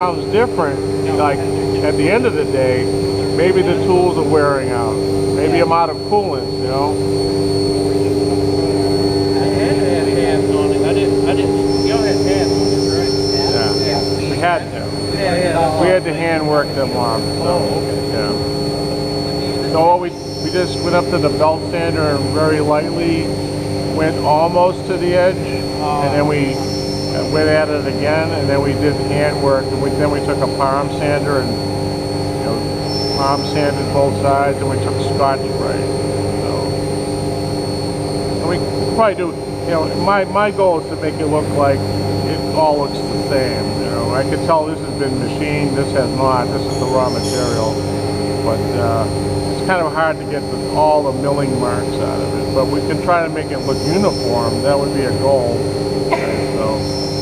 sounds different, like at the end of the day, maybe the tools are wearing out. Maybe I'm out of coolant, you know? I had to have tabs on it. I didn't, y'all had tabs on it, right? Yeah, we had to. Yeah. We had to hand work them off, so, yeah. So we just went up to the belt sander and very lightly went almost to the edge, and then we went at it again, and then we did hand work, and then we took a palm sander and, you know, palm sanded both sides, and we took Scotch Brite. So, and we probably do, you know, my goal is to make it look like it all looks the same. You know, I could tell this has been machined, this has not, this is the raw material, but it's kind of hard to get all the milling marks out of it, but we can try to make it look uniform. That would be a goal. So,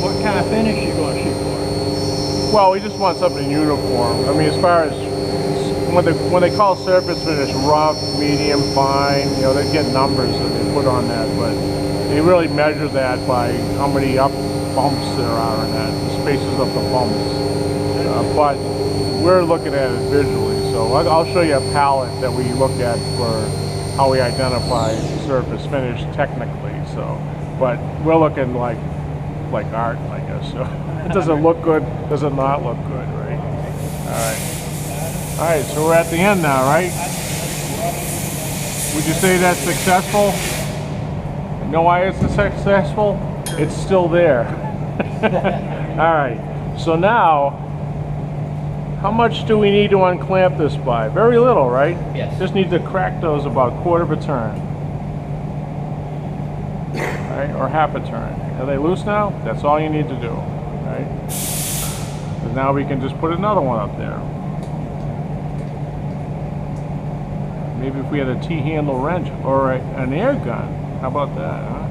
What kind of finish you going to shoot for? well, we just want something uniform. I mean, as far as when they call surface finish rough, medium, fine, you know, they get numbers that they put on that, but they really measure that by how many up bumps there are in that, the spaces of the bumps. But we're looking at it visually, so I'll show you a palette that we look at for how we identify surface finish technically. So, but we're looking like art, I guess. So it doesn't look good, does it not look good, right? All right, so we're at the end now, right? Would you say that's successful? You know why it's successful? It's still there. All right, so now, how much do we need to unclamp this by? Very little, right? Yes. Just need to crack those about a quarter of a turn. Right, or half a turn. Are they loose now? That's all you need to do, right? So now we can just put another one up there. Maybe if we had a T-handle wrench or an air gun, how about that, huh?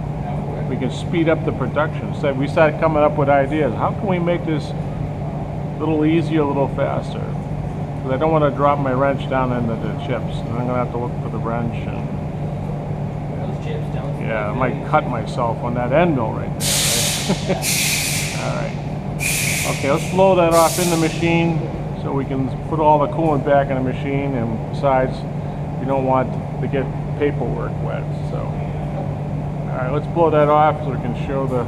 We can speed up the production. So we started coming up with ideas. How can we make this a little easier, a little faster? Because I don't want to drop my wrench down into the chips, and I'm going to have to look for the wrench. And yeah, I might cut myself on that end mill right there. Right? All right. Okay, let's blow that off in the machine so we can put all the coolant back in the machine, and besides, we don't want to get paperwork wet. So, all right, let's blow that off so we can show the.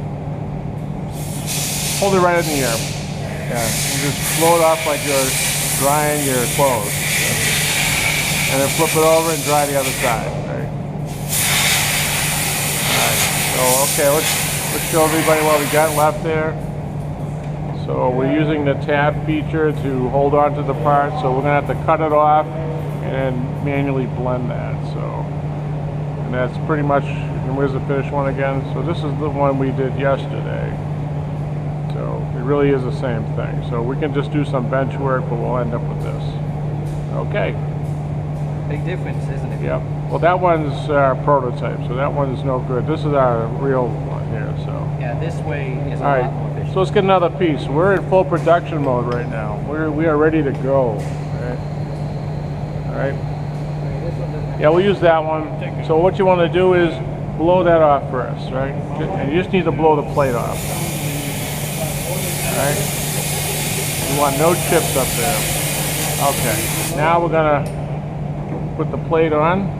Hold it right in the air. Yeah, and just blow it off like you're drying your clothes, and then flip it over and dry the other side. Right? So, okay, let's show everybody what we got left there. So we're using the tab feature to hold on to the part, so we're going to have to cut it off and manually blend that. So, and that's pretty much, and where's the finished one again? So this is the one we did yesterday. So it really is the same thing. So we can just do some bench work, but we'll end up with this. Okay. Big difference, isn't it? Yep. Well, that one's our prototype, so that one's no good. This is our real one here, so. Yeah, this way is a All lot right, more efficient. so let's get another piece. We're in full production mode right now. We are ready to go. All right. Yeah, we'll use that one. So what you want to do is blow that off first, right? And you just need to blow the plate off. All right. You want no chips up there. Okay. Now we're gonna put the plate on.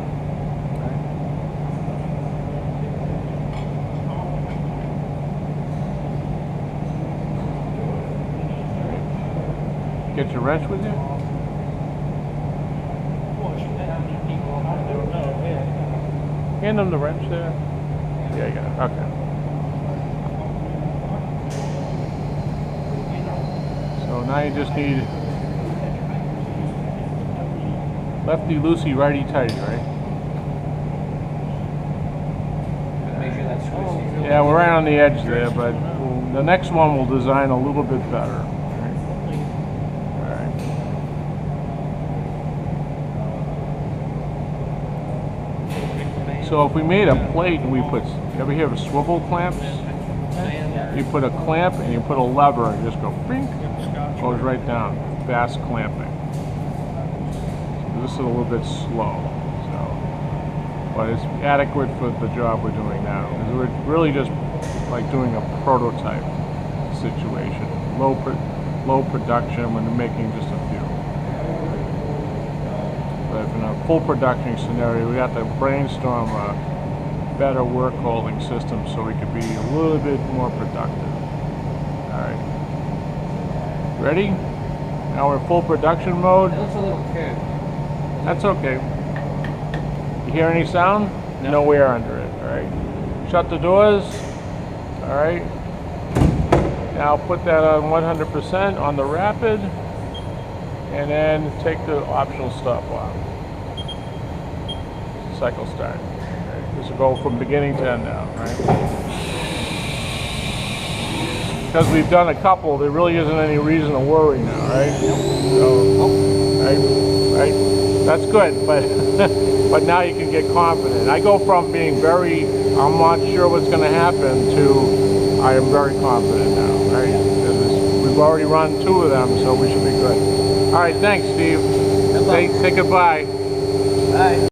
Get your wrench with you? Hand them the wrench there. Yeah, you got it. Okay. So now you just need lefty loosey, righty tighty, right? Make sure that's squishy. Yeah, we're right on the edge there, but the next one will design a little bit better. So if we made a plate and we put, you ever hear of swivel clamps? You put a clamp and you put a lever and just go bing, goes right down. Fast clamping. So this is a little bit slow, so, but it's adequate for the job we're doing now. Because we're really just like doing a prototype situation. low production when they're making just a few. But in a full production scenario, we have to brainstorm a better work holding system so we could be a little bit more productive. Alright. Ready? Now we're in full production mode. That looks a little thin. That's okay. You hear any sound? No air under it. Alright. Shut the doors. Alright. Now put that on 100% on the rapid. And then take the optional stop off. Cycle start. Okay. This will go from beginning to end now, right? Because we've done a couple, there really isn't any reason to worry now, right? So, right? That's good, but but now you can get confident. I go from being very, I'm not sure what's going to happen, to I am very confident now, right? We've already run 2 of them, so we should be good. All right, thanks, Steve. Say goodbye. Bye.